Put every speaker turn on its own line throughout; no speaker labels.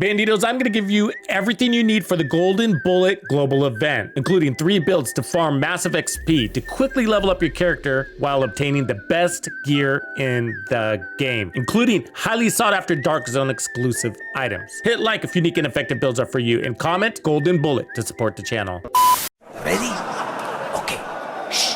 Banditos, I'm going to give you everything you need for the Golden Bullet Global Event, including 3 builds to farm massive XP to quickly level up your character while obtaining the best gear in the game, including highly sought after Dark Zone exclusive items. Hit like if unique and effective builds are for you, and comment Golden Bullet to support the channel.
Ready? Okay. Shh.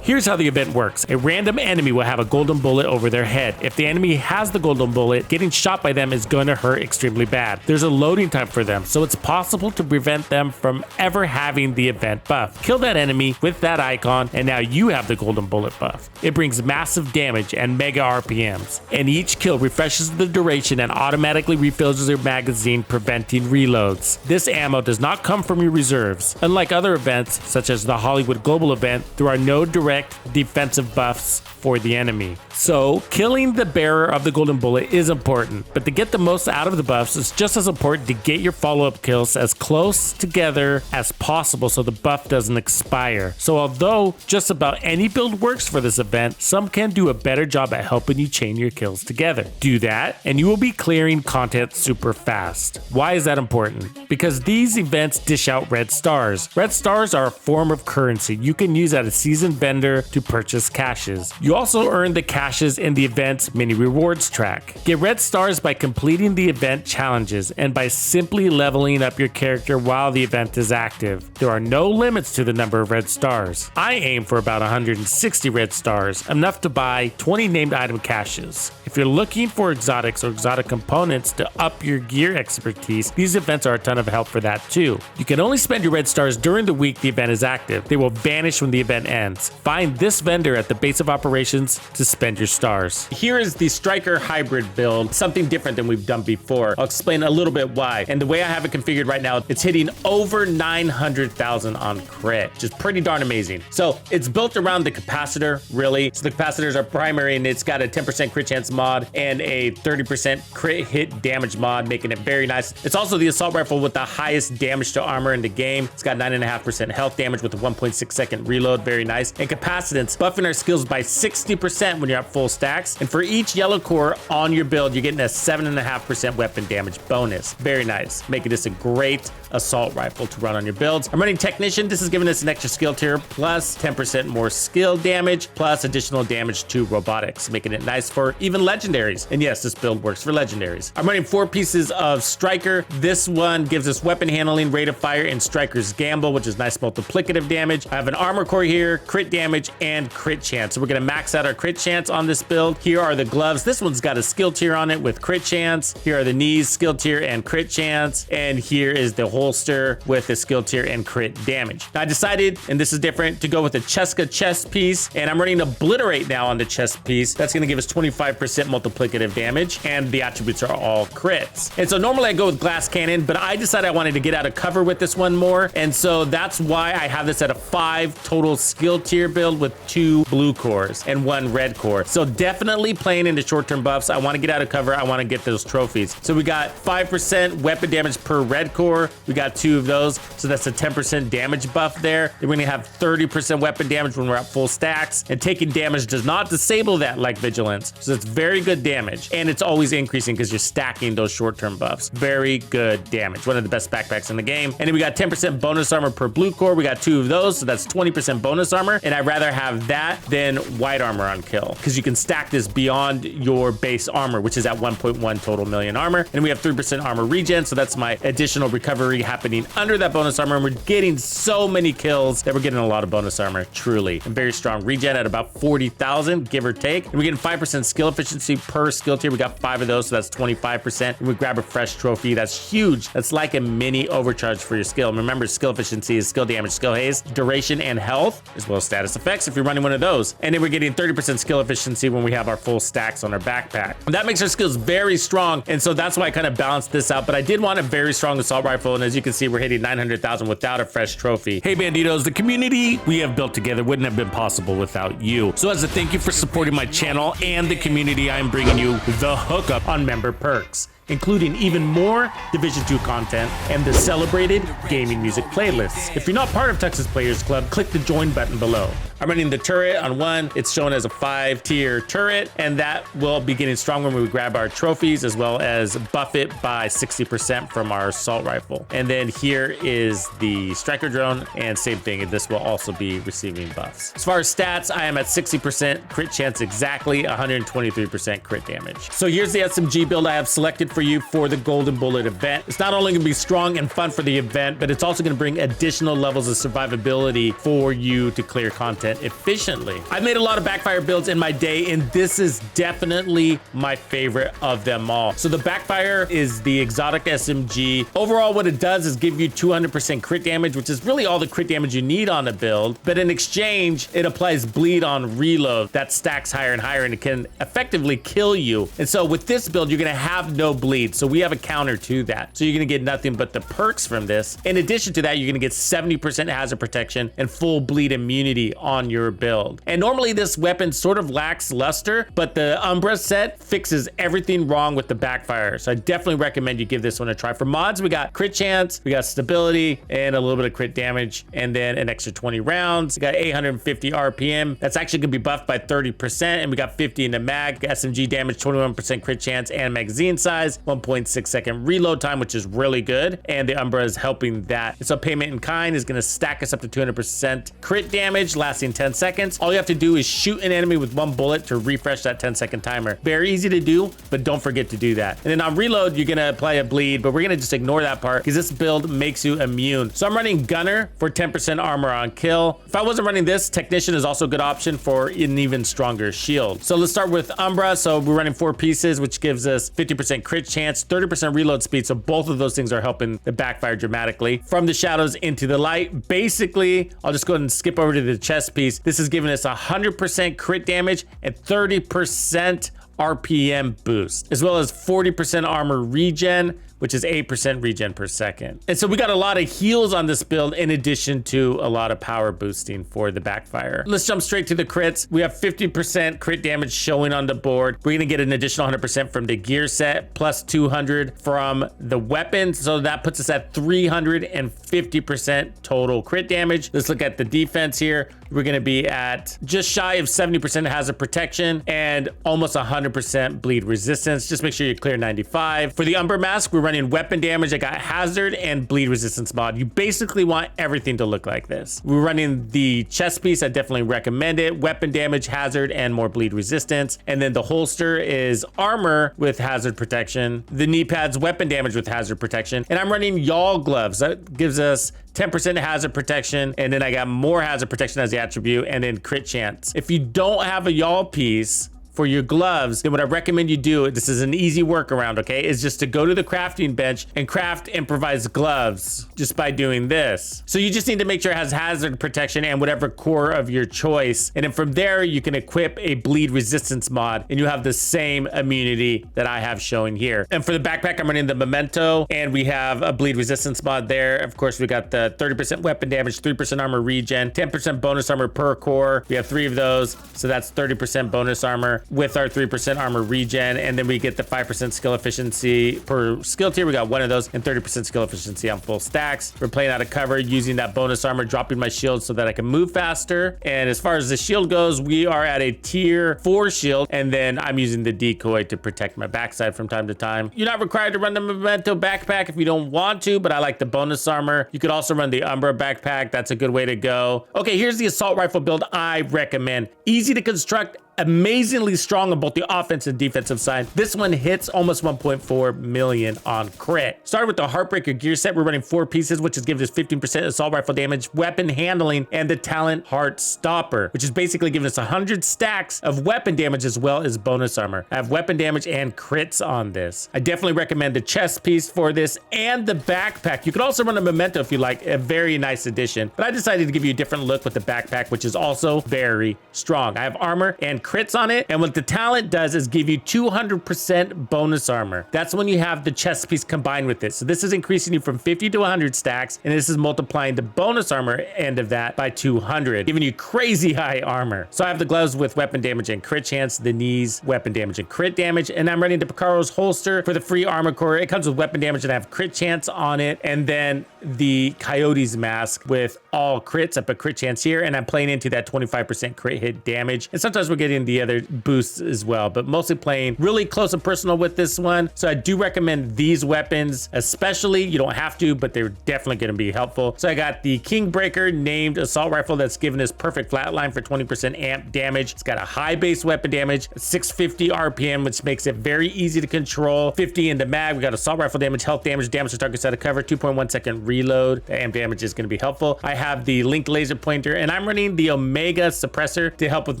Here's how the event works. A random enemy will have a golden bullet over their head. If the enemy has the golden bullet, getting shot by them is going to hurt extremely bad. There's a loading time for them, so it's possible to prevent them from ever having the event buff. Kill that enemy with that icon, and now you have the golden bullet buff. It brings massive damage and mega RPMs, and each kill refreshes the duration and automatically refills your magazine, preventing reloads. This ammo does not come from your reserves. Unlike other events, such as the Hollywood Global event, there are no direct defensive buffs for the enemy. So killing the bearer of the golden bullet is important, but to get the most out of the buffs, it's just as important to get your follow-up kills as close together as possible so the buff doesn't expire. So although just about any build works for this event, some can do a better job at helping you chain your kills together. Do that and you will be clearing content super fast. Why is that important? Because these events dish out red stars. Red stars are a form of currency you can use at a seasoned vendor to purchase caches. You also earn the caches in the event's mini rewards track. Get red stars by completing the event challenges and by simply leveling up your character while the event is active. There are no limits to the number of red stars. I aim for about 160 red stars, enough to buy 20 named item caches. If you're looking for exotics or exotic components to up your gear expertise, these events are a ton of help for that too. You can only spend your red stars during the week the event is active. They will vanish when the event ends. Find this vendor at the base of operations to spend your stars. Here is the Striker hybrid build, something different than we've done before. I'll explain a little bit why. And the way I have it configured right now, it's hitting over 900,000 on crit, which is pretty darn amazing. So it's built around the capacitor, really. So the capacitors are primary, and it's got a 10% crit chance mod and a 30% crit hit damage mod, making it very nice. It's also the assault rifle with the highest damage to armor in the game. It's got 9.5% health damage with a 1.6 second reload, very nice. And capacitance, buffing our skills by 60% when you're at full stacks. And for each yellow core on your build, you're getting a 7.5% weapon damage bonus. Very nice, making this a great assault rifle to run on your builds. I'm running Technician. This is giving us an extra skill tier plus 10% more skill damage plus additional damage to robotics, making it nice for even legendaries. And yes, this build works for legendaries. I'm running 4 pieces of Striker. This one gives us weapon handling, rate of fire, and Striker's Gamble, which is nice multiplicative damage. I have an armor core here, crit damage, and crit chance. So we're gonna max out our crit chance on this build. Here are the gloves. This one's got a skill tier on it with crit chance. Here are the knees, skill tier and crit chance. And here is the holster with a skill tier and crit damage. Now I decided, and this is different, to go with the Cheska chest piece, and I'm running Obliterate now on the chest piece. That's gonna give us 25% multiplicative damage, and the attributes are all crits. And so normally I go with glass cannon, but I decided I wanted to get out of cover with this one more, and so that's why I have this at a 5 total skill tier build with 2 blue cores and 1 red core. So definitely playing into short-term buffs. I want to get out of cover. I want to get those trophies. So we got 5% weapon damage per red core. We got 2 of those. So that's a 10% damage buff there. Then we're going to have 30% weapon damage when we're at full stacks. And taking damage does not disable that like Vigilance. So it's very good damage. And it's always increasing because you're stacking those short-term buffs. Very good damage. One of the best backpacks in the game. And then we got 10% bonus armor per blue core. We got 2 of those. So that's 20% bonus armor. And I'd rather have that than white armor on kill, because you can stack this beyond your base armor, which is at 1.1 total million armor. And we have 3% armor regen, so that's my additional recovery happening under that bonus armor. And we're getting so many kills that we're getting a lot of bonus armor, truly. And very strong regen at about 40,000, give or take. And we're getting 5% skill efficiency per skill tier. We got 5 of those, so that's 25%. And we grab a fresh trophy. That's huge. That's like a mini overcharge for your skill. And remember, skill efficiency is skill damage, skill haze, duration, and health, as well as status effects if you're running one of those. And then we're getting 30% skill efficiency when we have our full stacks on our backpack. And that makes our skills very strong, and so that's why I kind of balanced this out. But I did want a very strong assault rifle, and As you can see, we're hitting 900,000 without a fresh trophy. Hey Bandidos, the community we have built together wouldn't have been possible without you. So as a thank you for supporting my channel and the community, I am bringing you the hookup on member perks, including even more Division 2 content and the celebrated gaming music playlists. If you're not part of Tux's Players Club, click the join button below. I'm running the turret on 1. It's shown as a 5-tier turret, and that will be getting stronger when we grab our trophies, as well as buff it by 60% from our assault rifle. And then here is the striker drone, and same thing, and this will also be receiving buffs. As far as stats, I am at 60% crit chance exactly, 123% crit damage. So here's the SMG build I have selected for you for the Golden Bullet event. It's not only gonna be strong and fun for the event, but it's also gonna bring additional levels of survivability for you to clear content efficiently. I've made a lot of backfire builds in my day, and this is definitely my favorite of them all. So the backfire is the exotic SMG. Overall, what it does is give you 200% crit damage, which is really all the crit damage you need on a build. But in exchange, it applies bleed on reload that stacks higher and higher, and it can effectively kill you. And so with this build, you're gonna have no bleed. So we have a counter to that. So you're gonna get nothing but the perks from this. In addition to that, you're gonna get 70% hazard protection and full bleed immunity on your build. And normally this weapon sort of lacks luster, but the Umbra set fixes everything wrong with the backfire. So I definitely recommend you give this one a try. For mods, we got crit chance, we got stability, and a little bit of crit damage, and then an extra 20 rounds. We got 850 RPM. That's actually gonna be buffed by 30%, and we got 50 in the mag. SMG damage, 21% crit chance, and magazine size, 1.6 second reload time, which is really good. And the Umbra is helping that. And so payment in kind is gonna stack us up to 200% crit damage, lasting 10 seconds. All you have to do is shoot an enemy with 1 bullet to refresh that 10-second timer. Very easy to do, but don't forget to do that. And then on reload, you're gonna apply a bleed, but we're gonna just ignore that part because this build makes you immune. So I'm running Gunner for 10% armor on kill. If I wasn't running this, Technician is also a good option for an even stronger shield. So let's start with Umbra. So we're running 4 pieces, which gives us 50% crit chance, 30% reload speed. So both of those things are helping the backfire dramatically. From the shadows into the light, basically, I'll just go ahead and skip over to the chest piece. This is giving us 100% crit damage and 30% RPM boost, as well as 40% armor regen, which is 8% regen per second. And so we got a lot of heals on this build in addition to a lot of power boosting for the backfire. Let's jump straight to the crits. We have 50% crit damage showing on the board. We're gonna get an additional 100% from the gear set, plus 200 from the weapon. So that puts us at 350% total crit damage. Let's look at the defense here. We're gonna be at just shy of 70% hazard protection and almost 100% bleed resistance. Just make sure you clear 95. For the Umbra mask, we're running weapon damage. I got hazard and bleed resistance mod. You basically want everything to look like this. We're running the chest piece. I definitely recommend it. Weapon damage, hazard, and more bleed resistance. And then the holster is armor with hazard protection. The knee pads, weapon damage with hazard protection. And I'm running Yaw gloves. That gives us 10% hazard protection, and then I got more hazard protection as the attribute, and then crit chance. If you don't have a Yaw piece for your gloves, then what I recommend you do, this is an easy workaround, okay, is just to go to the crafting bench and craft improvised gloves just by doing this. So you just need to make sure it has hazard protection and whatever core of your choice. And then from there, you can equip a bleed resistance mod and you have the same immunity that I have showing here. And for the backpack, I'm running the Memento and we have a bleed resistance mod there. Of course, we got the 30% weapon damage, 3% armor regen, 10% bonus armor per core. We have 3 of those. So that's 30% bonus armor with our 3% armor regen, and then we get the 5% skill efficiency per skill tier. We got 1 of those and 30% skill efficiency on full stacks. We're playing out of cover using that bonus armor, dropping my shield so that I can move faster. And as far as the shield goes, we are at a tier 4 shield, and then I'm using the decoy to protect my backside from time to time. You're not required to run the Memento backpack if you don't want to, but I like the bonus armor. You could also run the Umbra backpack. That's a good way to go. Okay, here's the assault rifle build I recommend. Easy to construct, amazingly strong on both the offensive and defensive side. This one hits almost 1.4 million on crit. Started with the Heartbreaker gear set. We're running 4 pieces, which is giving us 15% assault rifle damage, weapon handling, and the talent Heart Stopper, which is basically giving us 100 stacks of weapon damage as well as bonus armor. I have weapon damage and crits on this. I definitely recommend the chest piece for this and the backpack. You could also run a Memento if you like, a very nice addition, but I decided to give you a different look with the backpack, which is also very strong. I have armor and crits on it. And what the talent does is give you 200% bonus armor. That's when you have the chest piece combined with it. So this is increasing you from 50 to 100 stacks, and this is multiplying the bonus armor end of that by 200, giving you crazy high armor. So I have the gloves with weapon damage and crit chance, the knees, weapon damage and crit damage, and I'm running the Picaro's holster for the free armor core. It comes with weapon damage and I have crit chance on it, and then the Coyote's mask with all crits up a crit chance here, and I'm playing into that 25% crit hit damage, and sometimes we're getting the other boosts as well, but mostly playing really close and personal with this one. So I do recommend these weapons, especially. You don't have to, but they're definitely going to be helpful. So I got the Kingbreaker named assault rifle that's giving us perfect flatline for 20% amp damage. It's got a high base weapon damage, 650 RPM, which makes it very easy to control. 50 in the mag. We got assault rifle damage, health damage, damage to targets out of cover, 2.1 second reload. The amp damage is going to be helpful. I have the linked laser pointer, and I'm running the Omega suppressor to help with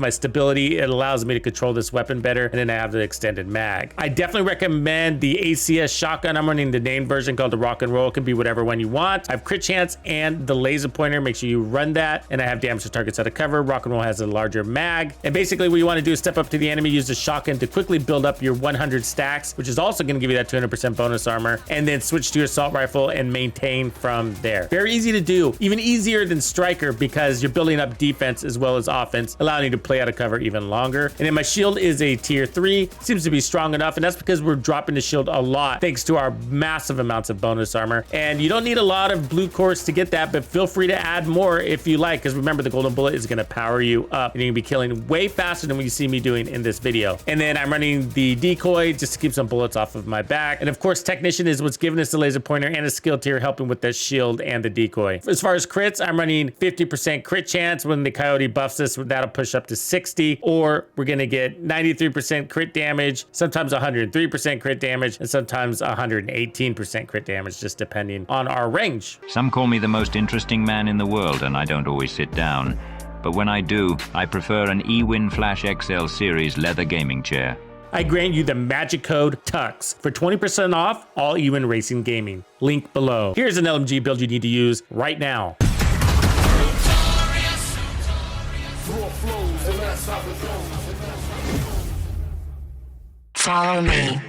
my stability. It allows me to control this weapon better, and then I have the extended mag. I definitely recommend the ACS shotgun. I'm running the named version called the Rock and Roll. It can be whatever one you want. I have crit chance and the laser pointer. Make sure you run that, and I have damage to targets out of cover. Rock and Roll has a larger mag, and basically what you want to do is step up to the enemy, use the shotgun to quickly build up your 100 stacks, which is also going to give you that 200% bonus armor, and then switch to your assault rifle and maintain from there. Very easy to do, even easier than Striker, because you're building up defense as well as offense, allowing you to play out of cover even longer. And then my shield is a tier 3, seems to be strong enough, and that's because we're dropping the shield a lot thanks to our massive amounts of bonus armor. And you don't need a lot of blue cores to get that, but feel free to add more if you like, because remember, the golden bullet is going to power you up, and you can be killing way faster than what you see me doing in this video. And then I'm running the decoy just to keep some bullets off of my back. And of course, technician is what's giving us the laser pointer and a skill tier helping with the shield and the decoy. As far as crits, I'm running 50% crit chance. When the Coyote buffs us, that'll push up to 60, or we're going to get 93% crit damage, sometimes 103% crit damage, and sometimes 118% crit damage, just depending on our range.
Some call me the most interesting man in the world, and I don't always sit down. But when I do, I prefer an eWin Flash XL Series leather gaming chair.
I grant you the magic code TUX for 20% off all eWin Racing Gaming. Link below. Here's an LMG build you need to use right now.
Follow me.